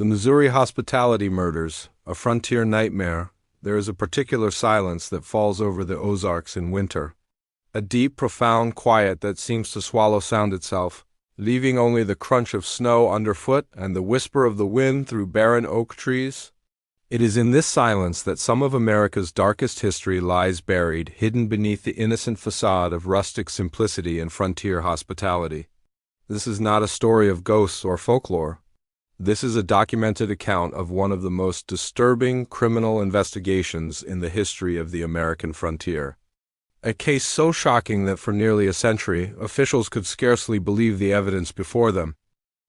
The Missouri hospitality murders, a frontier nightmare. There is a particular silence that falls over the Ozarks in winter. A deep, profound quiet that seems to swallow sound itself, leaving only the crunch of snow underfoot and the whisper of the wind through barren oak trees. It is in this silence that some of America's darkest history lies buried, hidden beneath the innocent facade of rustic simplicity and frontier hospitality. This is not a story of ghosts or folklore. This is a documented account of one of the most disturbing criminal investigations in the history of the American frontier. A case so shocking that for nearly a century, officials could scarcely believe the evidence before them.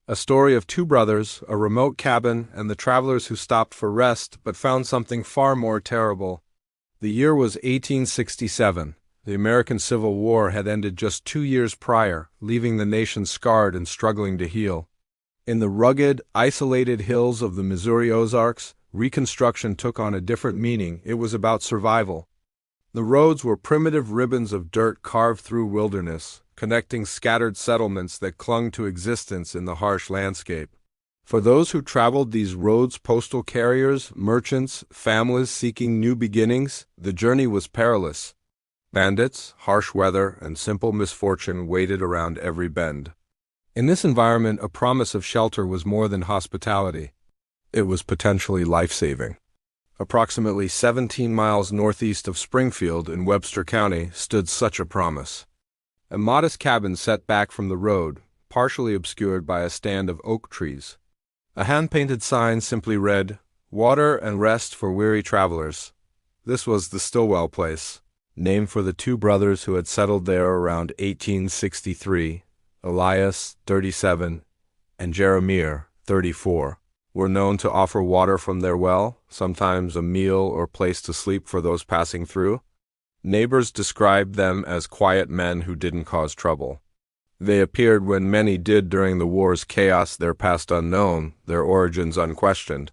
A story of two brothers, a remote cabin, and the travelers who stopped for rest but found something far more terrible. The year was 1867. The American Civil War had ended just 2 years prior, leaving the nation scarred and struggling to heal. In the rugged, isolated hills of the Missouri Ozarks, Reconstruction took on a different meaning. It was about survival. The roads were primitive ribbons of dirt carved through wilderness, connecting scattered settlements that clung to existence in the harsh landscape. For those who traveled these roads, postal carriers, merchants, families seeking new beginnings, the journey was perilous. Bandits, harsh weather, and simple misfortune waited around every bend. In this environment, a promise of shelter was more than hospitality. It was potentially life-saving. Approximately 17 miles northeast of Springfield in Webster County stood such a promise. A modest cabin set back from the road, partially obscured by a stand of oak trees. A hand-painted sign simply read, "Water and rest for weary travelers." This was the Stillwell place, named for the two brothers who had settled there around 1863. Elias, 37, and Jeremiah, 34, were known to offer water from their well, sometimes a meal or place to sleep for those passing through. Neighbors described them as quiet men who didn't cause trouble. They appeared when many did during the war's chaos, their past unknown, their origins unquestioned.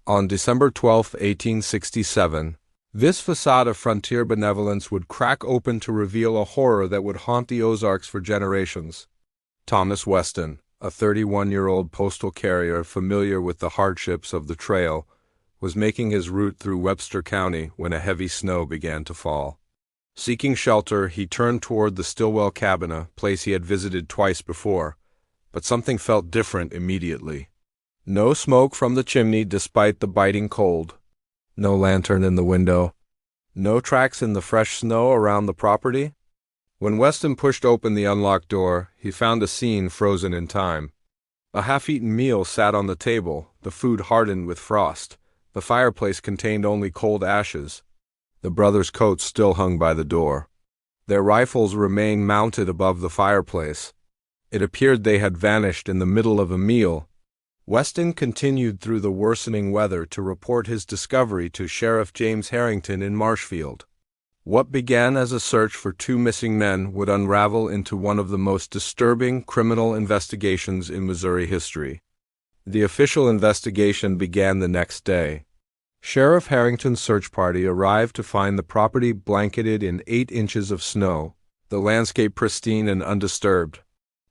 On December 12, 1867, this facade of frontier benevolence would crack open to reveal a horror that would haunt the Ozarks for generations. Thomas Weston, a 31-year-old postal carrier familiar with the hardships of the trail, was making his route through Webster County when a heavy snow began to fall. Seeking shelter, he turned toward the Stillwell cabin, a place he had visited twice before, but something felt different immediately. No smoke from the chimney despite the biting cold. No lantern in the window. No tracks in the fresh snow around the property. When Weston pushed open the unlocked door, he found a scene frozen in time. A half-eaten meal sat on the table, the food hardened with frost. The fireplace contained only cold ashes. The brothers' coats still hung by the door. Their rifles remained mounted above the fireplace. It appeared they had vanished in the middle of a meal. Weston continued through the worsening weather to report his discovery to Sheriff James Harrington in Marshfield. What began as a search for two missing men would unravel into one of the most disturbing criminal investigations in Missouri history. The official investigation began the next day. Sheriff Harrington's search party arrived to find the property blanketed in 8 inches of snow, the landscape pristine and undisturbed.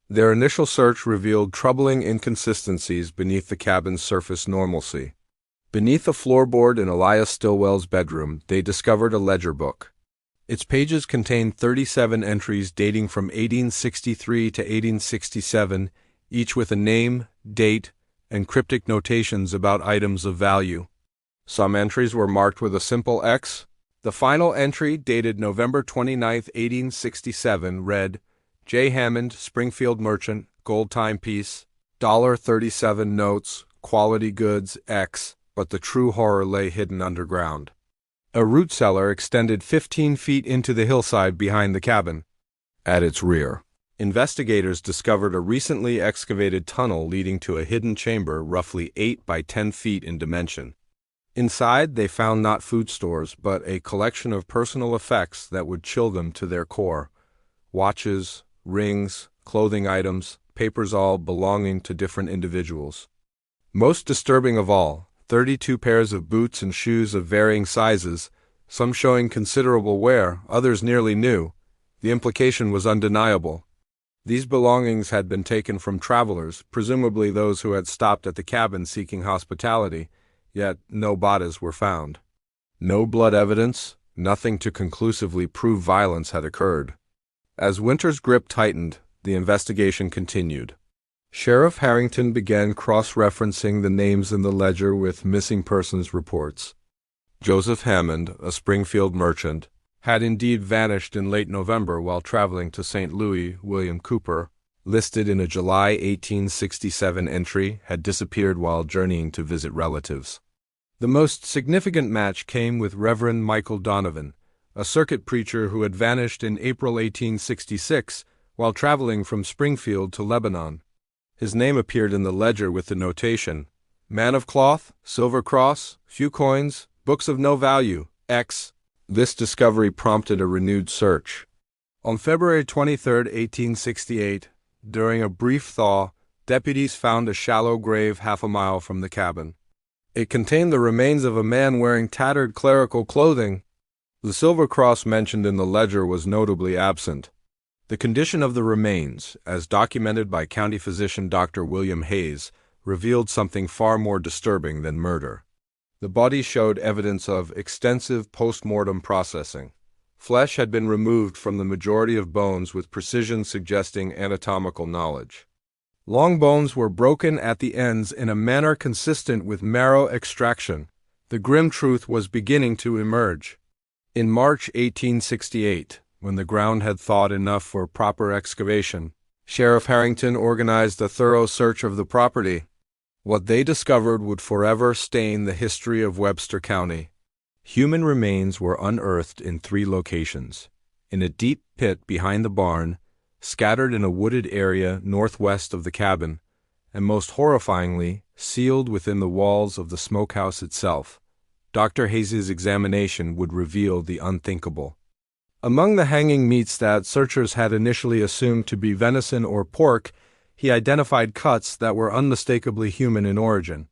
Their initial search revealed troubling inconsistencies beneath the cabin's surface normalcy. Beneath a floorboard in Elias Stillwell's bedroom, they discovered a ledger book. Its pages contained 37 entries dating from 1863 to 1867, each with a name, date, and cryptic notations about items of value. Some entries were marked with a simple X. The final entry, dated November 29, 1867, read, J. Hammond, Springfield Merchant, gold timepiece, $37 notes, quality goods, X, but the true horror lay hidden underground. A root cellar extended 15 feet into the hillside behind the cabin. At its rear, investigators discovered a recently excavated tunnel leading to a hidden chamber roughly 8 by 10 feet in dimension. Inside, they found not food stores, but a collection of personal effects that would chill them to their core. Watches, rings, clothing items, papers all belonging to different individuals. Most disturbing of all, 32 pairs of boots and shoes of varying sizes, some showing considerable wear, others nearly new. The implication was undeniable. These belongings had been taken from travelers, presumably those who had stopped at the cabin seeking hospitality, yet no bodies were found. No blood evidence, nothing to conclusively prove violence had occurred. As Winter's grip tightened, the investigation continued. Sheriff Harrington began cross-referencing the names in the ledger with missing persons reports. Joseph Hammond, a Springfield merchant, had indeed vanished in late November while traveling to St. Louis. William Cooper, listed in a July 1867 entry, had disappeared while journeying to visit relatives. The most significant match came with Reverend Michael Donovan, a circuit preacher who had vanished in April 1866 while traveling from Springfield to Lebanon. His name appeared in the ledger with the notation, "Man of cloth, silver cross, few coins, books of no value, X." This discovery prompted a renewed search. On February 23, 1868, during a brief thaw, deputies found a shallow grave half a mile from the cabin. It contained the remains of a man wearing tattered clerical clothing. The silver cross mentioned in the ledger was notably absent. The condition of the remains, as documented by county physician Dr. William Hayes, revealed something far more disturbing than murder. The body showed evidence of extensive post-mortem processing. Flesh had been removed from the majority of bones with precision suggesting anatomical knowledge. Long bones were broken at the ends in a manner consistent with marrow extraction. The grim truth was beginning to emerge. In March 1868, when the ground had thawed enough for proper excavation, Sheriff Harrington organized a thorough search of the property. What they discovered would forever stain the history of Webster County. Human remains were unearthed in 3 locations: in a deep pit behind the barn, scattered in a wooded area northwest of the cabin, and most horrifyingly, sealed within the walls of the smokehouse itself. Dr. Hayes's examination would reveal the unthinkable. Among the hanging meats that searchers had initially assumed to be venison or pork, he identified cuts that were unmistakably human in origin.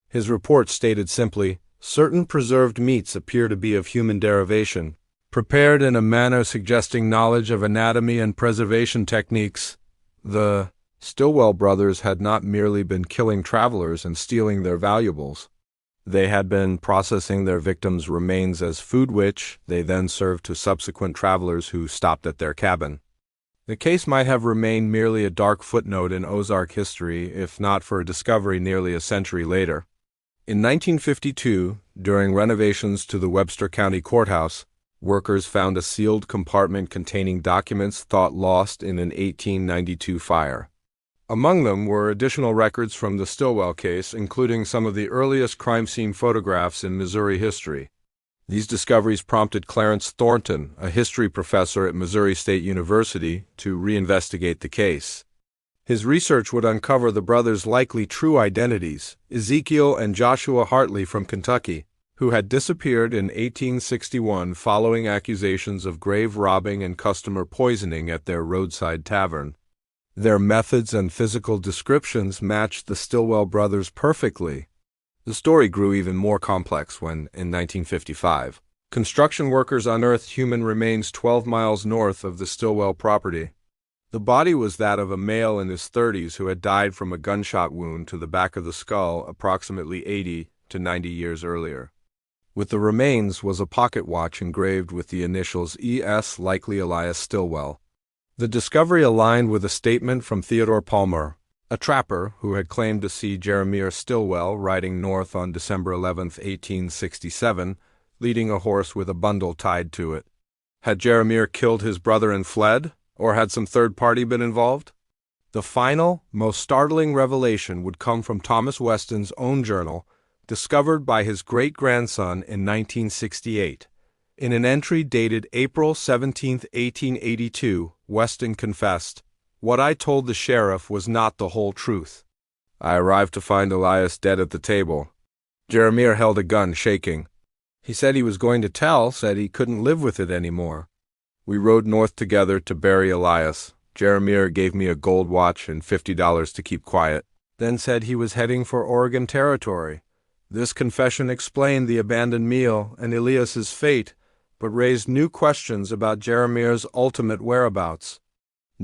His report stated simply, "Certain preserved meats appear to be of human derivation, prepared in a manner suggesting knowledge of anatomy and preservation techniques." The Stillwell brothers had not merely been killing travelers and stealing their valuables. They had been processing their victims' remains as food which they then served to subsequent travelers who stopped at their cabin. The case might have remained merely a dark footnote in Ozark history if not for a discovery nearly a century later. In 1952, during renovations to the Webster County Courthouse, workers found a sealed compartment containing documents thought lost in an 1892 fire. Among them were additional records from the Stillwell case, including some of the earliest crime scene photographs in Missouri history. These discoveries prompted Clarence Thornton, a history professor at Missouri State University, to reinvestigate the case. His research would uncover the brothers' likely true identities, Ezekiel and Joshua Hartley from Kentucky, who had disappeared in 1861 following accusations of grave robbing and customer poisoning at their roadside tavern. Their methods and physical descriptions matched the Stillwell brothers perfectly. The story grew even more complex when, in 1955, construction workers unearthed human remains 12 miles north of the Stillwell property. The body was that of a male in his 30s who had died from a gunshot wound to the back of the skull approximately 80 to 90 years earlier. With the remains was a pocket watch engraved with the initials E.S., likely Elias Stillwell. The discovery aligned with a statement from Theodore Palmer, a trapper who had claimed to see Jeremiah Stillwell riding north on December 11, 1867, leading a horse with a bundle tied to it. Had Jeremiah killed his brother and fled, or had some third party been involved? The final, most startling revelation would come from Thomas Weston's own journal, discovered by his great-grandson in 1968. In an entry dated April 17, 1882, Weston confessed, "What I told the sheriff was not the whole truth. I arrived to find Elias dead at the table. Jeremiah held a gun, shaking. He said he was going to tell, said he couldn't live with it anymore. We rode north together to bury Elias. Jeremiah gave me a gold watch and $50 to keep quiet, then said he was heading for Oregon Territory. This confession explained the abandoned meal and Elias's fate, but raised new questions about Jeremiah's ultimate whereabouts.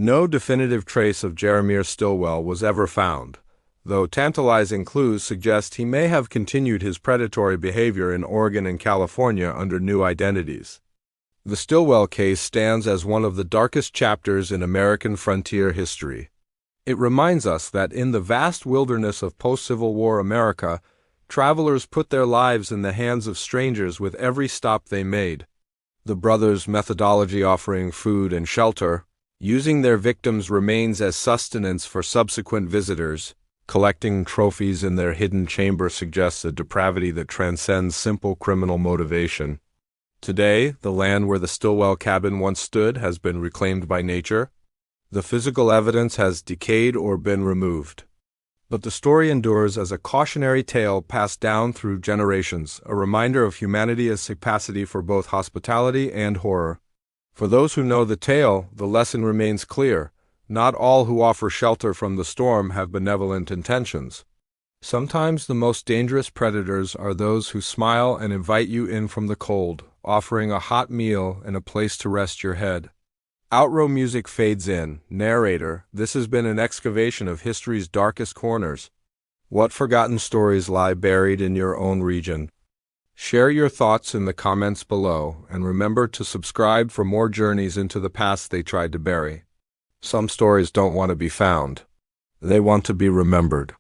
No definitive trace of Jeremiah Stilwell was ever found, though tantalizing clues suggest he may have continued his predatory behavior in Oregon and California under new identities. The Stilwell case stands as one of the darkest chapters in American frontier history. It reminds us that in the vast wilderness of post-Civil War America, travelers put their lives in the hands of strangers with every stop they made. The brothers' methodology offering food and shelter, using their victims' remains as sustenance for subsequent visitors, collecting trophies in their hidden chamber suggests a depravity that transcends simple criminal motivation. Today, the land where the Stilwell cabin once stood has been reclaimed by nature. The physical evidence has decayed or been removed. But the story endures as a cautionary tale passed down through generations, a reminder of humanity's capacity for both hospitality and horror. For those who know the tale, the lesson remains clear. Not all who offer shelter from the storm have benevolent intentions. Sometimes the most dangerous predators are those who smile and invite you in from the cold, offering a hot meal and a place to rest your head. Outro music fades in. Narrator, this has been an excavation of history's darkest corners. What forgotten stories lie buried in your own region? Share your thoughts in the comments below, and remember to subscribe for more journeys into the past they tried to bury. Some stories don't want to be found. They want to be remembered.